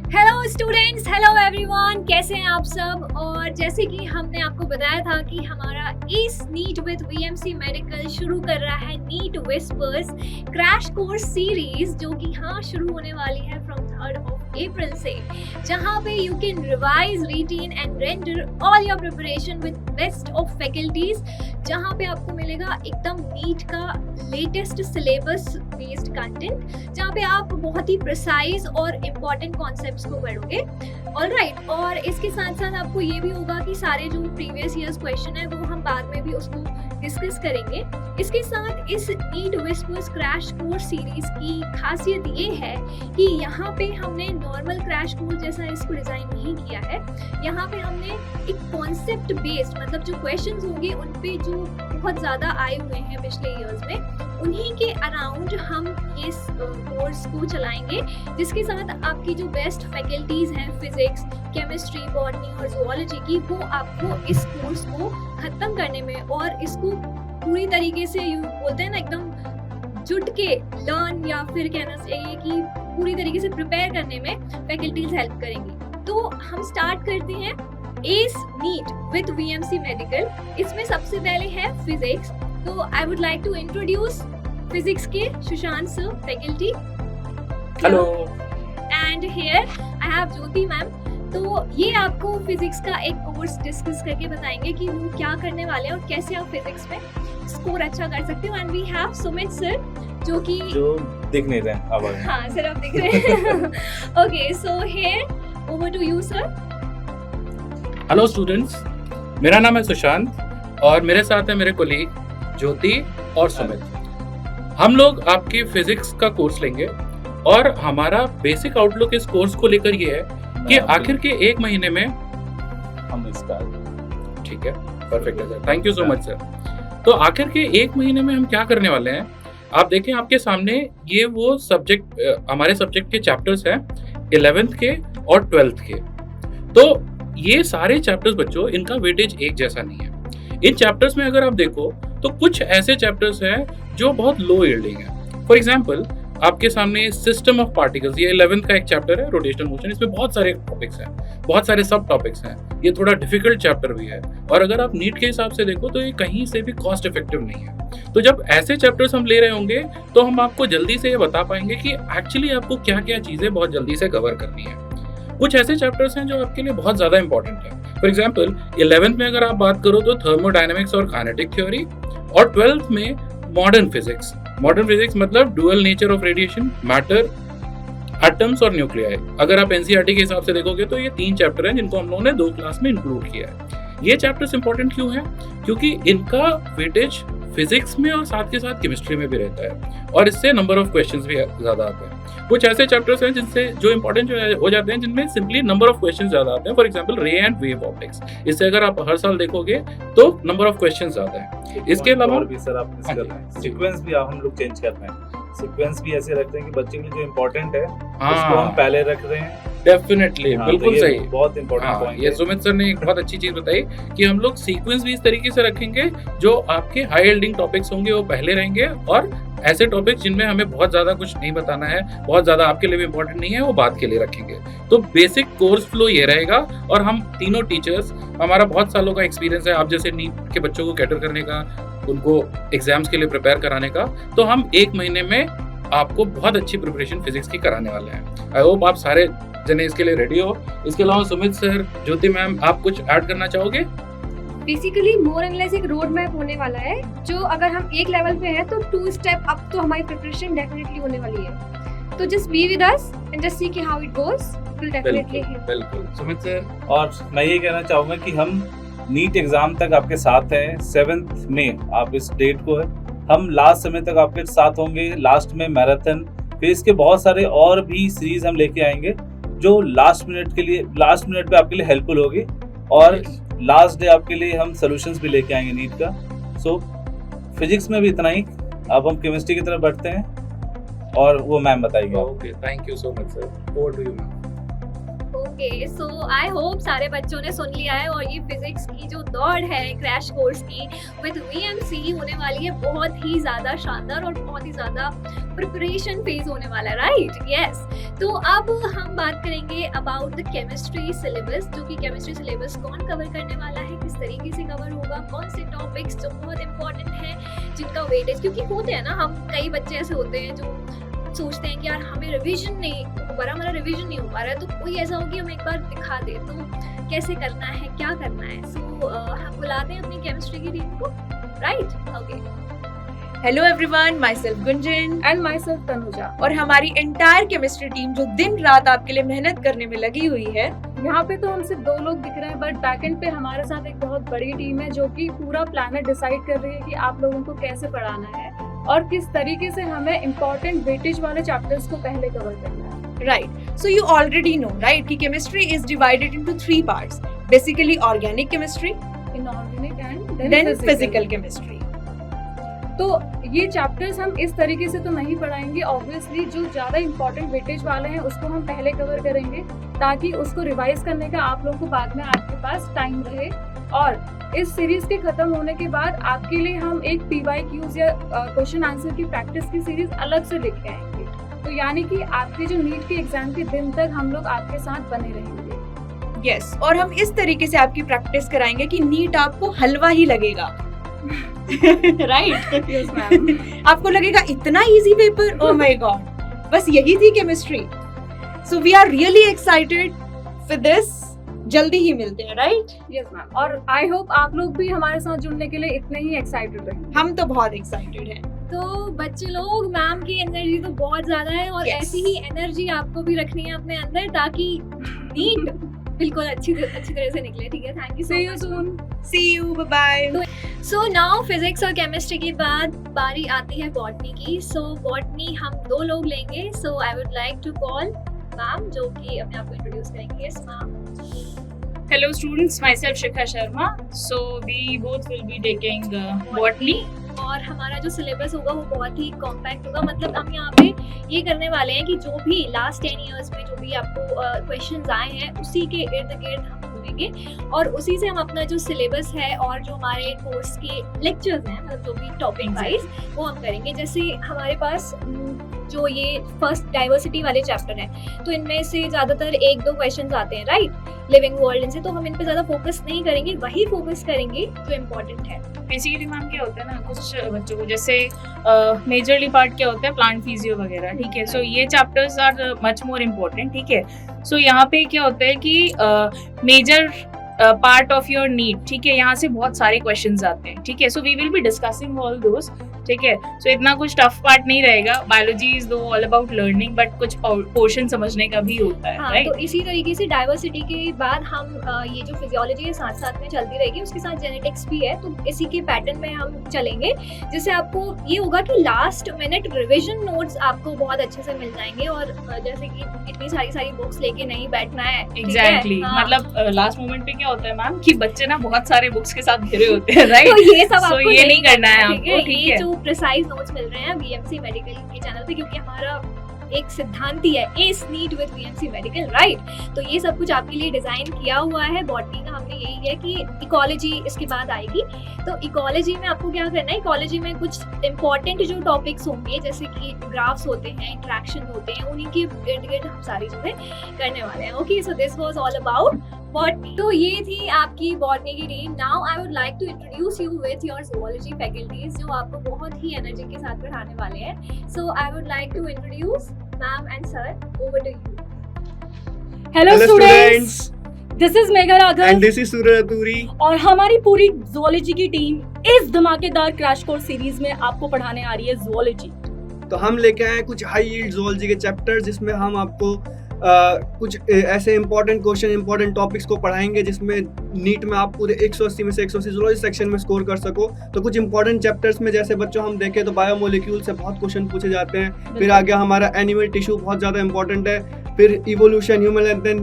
Hello students, hello everyone, कैसे हैं आप सब। और जैसे कि हमने आपको बताया था कि हमारा इस नीट विद वीएमसी मेडिकल शुरू कर रहा है NEET Whispers crash course series, जो कि शुरू होने वाली है फ्रॉम 3rd of April से, जहां पे you can revise, retain and render all your preparation with best of faculties, जहां पे आपको मिलेगा एकदम नीट का लेटेस्ट सिलेबस बेस्ड कंटेंट, जहां पे आप बहुत ही प्रिसाइज और इम्पोर्टेंट कॉन्सेप्ट्स को पढ़ोगे। ऑलराइट, और इसके साथ साथ आपको ये भी होगा कि सारे जो प्रीवियस ईयर्स क्वेश्चन है वो हम बाद में भी उसको डिस्कस करेंगे। इसके साथ इस NEET Whispers crash course series की खासियत ये है कि यहाँ पे हमने नॉर्मल क्रैश कोर्स जैसा इसको डिजाइन नहीं किया है। यहाँ पे हमने एक कॉन्सेप्ट बेस्ड, मतलब जो क्वेश्चंस होंगे उन पे जो बहुत ज़्यादा आए हुए हैं पिछले ईयर्स में, उन्हीं के अराउंड हम इस कोर्स को चलाएंगे, जिसके साथ आपकी जो बेस्ट फैकल्टीज़ हैं फिजिक्स, केमिस्ट्री, बॉटनी और जूलॉजी की, वो आपको इस कोर्स को ख़त्म करने में और इसको पूरी तरीके से यू बोलते हैं ना एकदम जुट के लर्न, या फिर कहना चाहिए कि पूरी तरीके से प्रिपेयर करने में फैकल्टीज़ हेल्प करेंगी। तो हम स्टार्ट करते हैं ace NEET with VMC medical. इसमें सबसे पहले है फिजिक्स। तो I would like to introduce physics के Sushant sir, faculty. Hello. And here I have Jyoti ma'am. तो ये आपको फिजिक्स का एक कोर्स डिस्कस करके बताएंगे कि वो क्या करने वाले हैं और कैसे आप फिजिक्स में स्कोर अच्छा कर सकते हो। And we have Sumit sir, जो दिख नहीं रहे हैं अब। हाँ सर, आप दिख रहे हैं। Okay, so here over to you sir. Hello students, मेरा नाम है सुशांत और मेरे साथ है मेरे कोलीग ज्योति और सुमित। हम लोग आपकी फिजिक्स का कोर्स लेंगे और हमारा बेसिक आउटलुक इस कोर्स को लेकर ये है कि आखिर के एक महीने में हम स्टार्ट। ठीक है, परफेक्ट है sir, thank you so much sir. तो आखिर के एक महीने में हम क्या करने वाले हैं, आप देखें आपके सामने ये वो सब्जेक्ट, हमारे सब्जेक्ट के चैप्टर्स हैं 11th के और 12th के। तो ये सारे चैप्टर्स बच्चों, इनका वेटेज एक जैसा नहीं है। इन चैप्टर्स में अगर आप देखो तो कुछ ऐसे चैप्टर्स हैं जो बहुत लो यील्डिंग है। फॉर एग्जांपल, आपके सामने सिस्टम ऑफ पार्टिकल्स, ये 11th का एक चैप्टर है, रोटेशनल मोशन। इसमें बहुत सारे टॉपिक्स हैं, बहुत सारे सब टॉपिक्स हैं। ये थोड़ा डिफिकल्ट चैप्टर भी है और अगर आप नीट के हिसाब से देखो तो ये कहीं से भी कॉस्ट इफेक्टिव नहीं है। तो जब ऐसे चैप्टर्स हम ले रहे होंगे तो हम आपको जल्दी से ये बता पाएंगे कि एक्चुअली आपको क्या क्या चीज़ें बहुत जल्दी से कवर करनी है। कुछ ऐसे चैप्टर्स हैं जो आपके लिए बहुत ज़्यादा इंपॉर्टेंट है। फॉर एग्जाम्पल, 11th में अगर आप बात करो तो थर्मोडायनेमिक्स और काइनेटिक थ्योरी, और 12th में मॉडर्न फिजिक्स। मॉडर्न फिजिक्स मतलब dual nature of radiation, matter, atoms और न्यूक्लियाई। अगर आप एनसीईआरटी के हिसाब से देखोगे तो ये 3 चैप्टर हैं जिनको हम लोगों ने 2 क्लास में इंक्लूड किया है। ये चैप्टर्स इंपॉर्टेंट क्यों है? क्योंकि इनका वेटेज फिजिक्स में और साथ के साथ केमिस्ट्री में भी रहता है और इससे नंबर ऑफ क्वेश्चंस भी ज्यादा आते हैं। कुछ ऐसे चैप्टर्स हैं जिनसे जो इंपॉर्टेंट हो जाते हैं, जिनमें सिंपली नंबर ऑफ क्वेश्चंस ज्यादा आते हैं। फॉर एग्जांपल, रे एंड वेव ऑप्टिक्स, इससे अगर आप हर साल देखोगे तो नंबर ऑफ क्वेश्चंस ज्यादा है। इसके अलावा भी सर आप मिस कर रहे हैं, सीक्वेंस भी हम लोग चेंज कर रहे हैं। सीक्वेंस भी ऐसे रखते हैं कि बच्चे के लिए जो इम्पोर्टेंट है उसको हम पहले रख रहे हैं। डेफिनेटली, बिल्कुल तो सही, बहुत इंपॉर्टेंट पॉइंट है। ये सुमित सर ने एक बहुत अच्छी चीज बताई कि हम लोग सीक्वेंस भी इस तरीके से रखेंगे, जो आपके हाई यील्डिंग टॉपिक्स होंगे वो पहले रहेंगे और ऐसे टॉपिक्स जिनमें हमें बहुत ज्यादा कुछ नहीं बताना है, बहुत ज्यादा आपके लिए भी इंपॉर्टेंट नहीं है, वो बाद के लिए रखेंगे। तो बेसिक कोर्स फ्लो ये रहेगा और हम तीनों टीचर्स, हमारा बहुत सालों का एक्सपीरियंस है आप जैसे नीट के बच्चों को कैटर करने का, उनको एग्जाम्स के लिए प्रिपेयर कराने का। तो हम एक महीने में आपको बहुत अच्छी प्रिपरेशन फिजिक्स की कराने वाले हैं। आई होप आप सारे जने इसके लिए रेडी हो। इसके अलावा सुमित सर, ज्योति मैम, आप कुछ ऐड करना चाहोगे? बेसिकली मोर एंड लेस एक रोड मैप होने वाला है, जो अगर हम एक लेवल पे हैं तो 2 स्टेप अप तो हमारी प्रिपरेशन डेफिनेटली होने वाली है। तो just be with us and just see कि how it goes, will definitely बिल्कुल। सुमित सर, और मैं ये कहना चाहूंगा कि हम नीट एग्जाम तक आपके साथ हैं। 7th में आप इस डेट को है, हम लास्ट समय तक आपके साथ होंगे। लास्ट में मैराथन, फिर इसके बहुत सारे और भी सीरीज हम लेके आएंगे जो लास्ट मिनट पे आपके लिए हेल्पफुल होगी। और लास्ट डे आपके लिए हम सॉल्यूशंस भी लेके आएंगे नीट का। सो फिजिक्स में भी इतना ही। अब हम केमिस्ट्री की तरफ बढ़ते हैं और वो मैम बताएंगे। Okay, thank you so much sir. Over to you ma'am. Okay, so I hope सारे बच्चों ने सुन लिया है और ये फिजिक्स की जो दौड़ है क्रैश कोर्स की विद वीएमसी होने वाली है बहुत ही ज़्यादा शानदार और बहुत ही ज़्यादा प्रिपरेशन फेज होने वाला है, राइट? यस। तो अब हम बात करेंगे अबाउट द केमिस्ट्री सिलेबस, जो कि केमिस्ट्री सिलेबस कौन कवर करने वाला है, किस तरीके से कवर होगा, कौन से टॉपिक्स जो बहुत इंपॉर्टेंट है, जिनका वेटेज, क्योंकि होते हैं ना, हम कई बच्चे ऐसे होते हैं जो सोचते हैं कि यार हमें रिवीजन नहीं हो पा रहा, हमारा रिवीजन नहीं हो पा रहा है, तो कोई ऐसा हो कि हम एक बार दिखा दे, तो कैसे करना है, क्या करना है। सो हम बुलाते हैं अपनी केमिस्ट्री की टीम को, right? Okay. Hello everyone, my self Gunjan and my self Tanuja. और हमारी एंटायर केमिस्ट्री टीम जो दिन रात आपके लिए मेहनत करने में लगी हुई है। यहाँ पे तो हम सिर्फ 2 लोग दिख रहे हैं, बट बैकएंड पे हमारे साथ एक बहुत बड़ी टीम है जो कि पूरा प्लानर डिसाइड कर रही है कि आप लोगों को कैसे पढ़ाना है और किस तरीके से हमें इम्पोर्टेंट वेटेज वाले चैप्टर्स को पहले कवर करना है। Right, so you already know right कि chemistry is divided into 3 parts, basically organic chemistry, inorganic and then physical chemistry. तो ये चैप्टर्स हम इस तरीके से तो नहीं पढ़ाएंगे, ऑब्वियसली जो ज़्यादा इंपॉर्टेंट वेटेज वाले हैं उसको हम पहले कवर करेंगे, ताकि उसको रिवाइज करने का आप लोगों को बाद में आपके पास टाइम रहे। और इस सीरीज के खत्म होने के बाद आपके लिए हम एक PYQs या क्वेश्चन आंसर की प्रैक्टिस की सीरीज अलग से लेके आएंगे। तो यानी कि आपके जो नीट के एग्जाम के दिन तक हम लोग आपके साथ बने रहेंगे। यस, और हम इस तरीके से आपकी प्रैक्टिस कराएंगे कि नीट आपको हलवा ही लगेगा। राइट? Yes ma'am. आपको लगेगा इतना easy paper, oh my god, बस यही थी chemistry. So we are really excited for this. जल्दी ही मिलते हैं, राइट? Yes ma'am. और आई होप आप लोग भी हमारे साथ जुड़ने के लिए इतने ही एक्साइटेड रहे। हम तो बहुत एक्साइटेड हैं। तो बच्चे लोग, मैम की एनर्जी तो बहुत ज्यादा है और Yes. ऐसी ही एनर्जी आपको भी रखनी है अपने अंदर, ताकि नीट बिल्कुल अच्छी तरह से निकले। ठीक है, thank you See you so soon. See you, bye-bye. So now physics और केमिस्ट्री के बाद बारी आती है बॉटनी की। सो बॉटनी हम 2 लोग लेंगे। So I would like to call ma'am, जो कि अपने आप को इंट्रोड्यूस करेंगे। Yes ma'am. Hello students, myself Shikha Sharma. So we both will be taking botany. और हमारा जो सिलेबस होगा वो बहुत ही कॉम्पैक्ट होगा, मतलब हम यहाँ पे ये करने वाले हैं कि जो भी लास्ट 10 इयर्स में जो भी आपको क्वेश्चंस आए हैं उसी के इर्द गिर्द हम घूमेंगे और उसी से हम अपना जो सिलेबस है और जो हमारे कोर्स के लेक्चर्स हैं, मतलब जो भी टॉपिक वाइज वो हम करेंगे। जैसे हमारे पास जो ये फर्स्ट डाइवर्सिटी वाले चैप्टर है, तो इनमें से ज़्यादातर 1-2 क्वेश्चंस आते हैं, राइट, लिविंग वर्ल्ड इनसे, तो हम इन पे ज़्यादा फोकस नहीं करेंगे, वही फोकस करेंगे जो इम्पोर्टेंट है। बेसिकली मैम क्या होता है ना, कुछ बच्चों को जैसे मेजरली पार्ट क्या होता है, प्लांट फिजियो वगैरह, ठीक है। सो ये chapters are much more important, ठीक है। सो यहाँ पे क्या होता है कि major part of your NEET, ठीक है, यहाँ से बहुत सारे क्वेश्चंस आते हैं, ठीक है। So we will be discussing all those, ठीक है। सो इतना कुछ टफ पार्ट नहीं रहेगा। Biology is though all about learning, but कुछ पोर्शन समझने का भी होता है, हाँ, राइट? तो इसी तरीके से डाइवर्सिटी के बाद हम ये जो फिजियोलॉजी है साथ साथ में चलती रहेगी, उसके साथ जेनेटिक्स भी है, तो इसी के पैटर्न में हम चलेंगे, जिससे आपको ये होगा कि लास्ट मिनट रिविजन नोट्स आपको बहुत अच्छे से मिल जाएंगे। और जैसे कि इतनी सारी बुक्स लेके नहीं बैठना है, ठीक है? एग्जैक्टली, हाँ। मतलब लास्ट मोमेंट पे क्या होता है मैम कि बच्चे ना बहुत सारे बुक्स के साथ घिरे होते हैं, राइट? तो ये सब So, आपको ये नहीं करना है ठीक आपको, ठीक ये है। जो प्रिसाइज नोट्स मिल रहे हैं बीएमसी मेडिकल के चैनल पे, क्योंकि हमारा एक सिद्धांत ही है ace NEET with VMC medical, right? तो ये सब कुछ आपके लिए डिजाइन किया हुआ है। बॉटनी का हमने यही है कि इकोलॉजी इसके बाद आएगी, तो इकोलॉजी में आपको क्या करना है, इकोलॉजी में कुछ इंपॉर्टेंट जो टॉपिक्स होंगे, जैसे कि ग्राफ्स होते हैं, इंट्रैक्शन होते हैं, उन्हीं के इर्द गिर्द हम सारी चीजें करने वाले हैं। Okay, so this was all about botany. तो ये थी आपकी बॉटनी की टीम। Now I would like to introduce you with your zoology faculties, जो आपको बहुत ही एनर्जी के साथ पढ़ाने वाले हैं। So I would like to introduce ma'am and sir, over to you. Hello students, this is Megha Raghav and this is Surya Raturi. और हमारी पूरी ज़ूलॉजी की टीम इस धमाकेदार क्रैश कोर्स सीरीज में आपको पढ़ाने आ रही है ज़ूलॉजी। तो हम लेके आए कुछ हाई यील्ड ज़ूलॉजी के चैप्टर, जिसमें हम आपको कुछ ऐसे इंपॉर्टेंट क्वेश्चन, इंपॉर्टेंट टॉपिक्स को पढ़ाएंगे जिसमें नीट में आप पूरे 180 में से 180 ज़ूलॉजी सेक्शन में स्कोर कर सको। तो कुछ इंपॉर्टेंट चैप्टर्स में जैसे बच्चों हम देखें तो बायोमोलिक्यूल से बहुत क्वेश्चन पूछे जाते हैं। फिर आगे हमारा एनिमल टिश्यू बहुत ज़्यादा इंपॉर्टेंट है। फिर evolution, human and then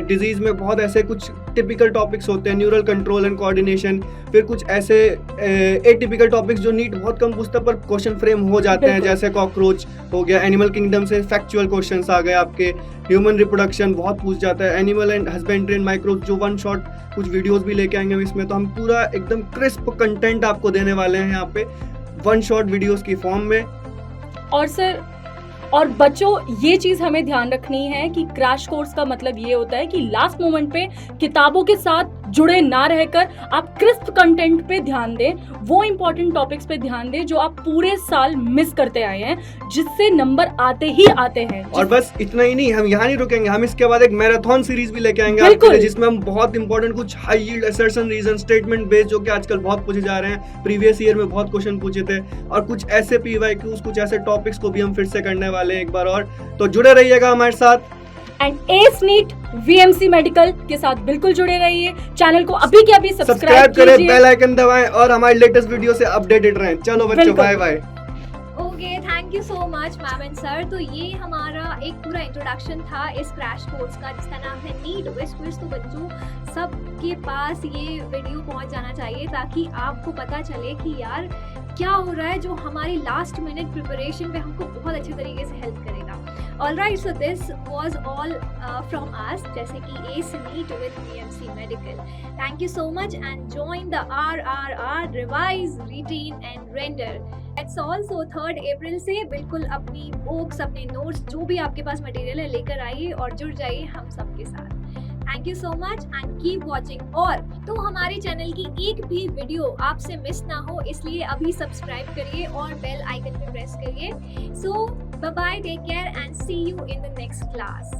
disease में बहुत ऐसे कुछ टिपिकल टॉपिक्स होते हैं, न्यूरल कंट्रोल एंड कोऑर्डिनेशन। फिर कुछ ऐसे एटिपिकल टॉपिक्स जो नीट बहुत कम पूछता पर क्वेश्चन फ्रेम हो जाते हैं, जैसे कॉकरोच हो गया। एनिमल किंगडम से फैक्चुअल क्वेश्चंस आ गए आपके। ह्यूमन रिप्रोडक्शन बहुत पूछ जाता है। Animal and husbandry and microbe, जो 1 शॉट कुछ वीडियोस भी लेके आएंगे इसमें। तो हम पूरा एकदम क्रिस्प कंटेंट आपको देने वाले हैं यहाँ पे 1 शॉट वीडियोस की फॉर्म में। और सर और बच्चों ये चीज हमें ध्यान रखनी है कि क्रैश कोर्स का मतलब ये होता है कि लास्ट मोमेंट पे किताबों के साथ जुड़े ना रहकर आप क्रिस्प कंटेंट पे ध्यान दें, वो इंपॉर्टेंट टॉपिक्स पे ध्यान दें जो आप पूरे साल मिस करते आए हैं, जिससे नंबर आते ही आते हैं। और बस इतना ही नहीं, हम यहाँ नहीं रुकेंगे, हम इसके बाद एक मैराथन सीरीज भी लेके आएंगे बिल्कुल। आपके लिए, जिसमें हम बहुत इंपॉर्टेंट कुछ high yield assertion reason statement based जो कि आजकल बहुत पूछे जा रहे हैं, प्रीवियस ईयर में बहुत क्वेश्चन पूछे थे, और कुछ ऐसे पीवाईक्यूज, कुछ ऐसे टॉपिक्स को भी हम फिर से करने वाले हैं एक बार और। तो जुड़े रहिएगा हमारे साथ and ace NEET VMC medical के साथ बिल्कुल जुड़े रहिए। चैनल को अभी के अभी सब्सक्राइब करें, बेल आइकन दबाएं और हमारे लेटेस्ट वीडियो से अपडेटेड रहें। चलो बच्चों, bye bye. Okay, thank you so much ma'am and sir. तो ये हमारा एक पूरा इंट्रोडक्शन था इस क्रैश कोर्स का, जिसका नाम है नीट विस्पर्स। तो बच्चों सबके पास ये वीडियो पहुंच जाना चाहिए ताकि आपको पता चले कि यार क्या हो रहा है, जो हमारी लास्ट मिनट प्रिपरेशन पे हमको बहुत अच्छे तरीके से हेल्प करेगा। Alright, so this was all from us, जैसे कि ACE NEET with VMC Medical. Thank you so much and join the RRR Revise, Retain and Render. That's all. So 3rd April से बिल्कुल अपनी बुक्स, अपने notes, जो भी आपके पास material है लेकर आइए और जुड़ जाइए हम सबके साथ। Thank you so much and keep watching. और तो हमारे चैनल की एक भी वीडियो आपसे मिस ना हो, इसलिए अभी सब्सक्राइब करिए और बेल आइकन पे प्रेस करिए। So bye bye, take care and see you in the next class.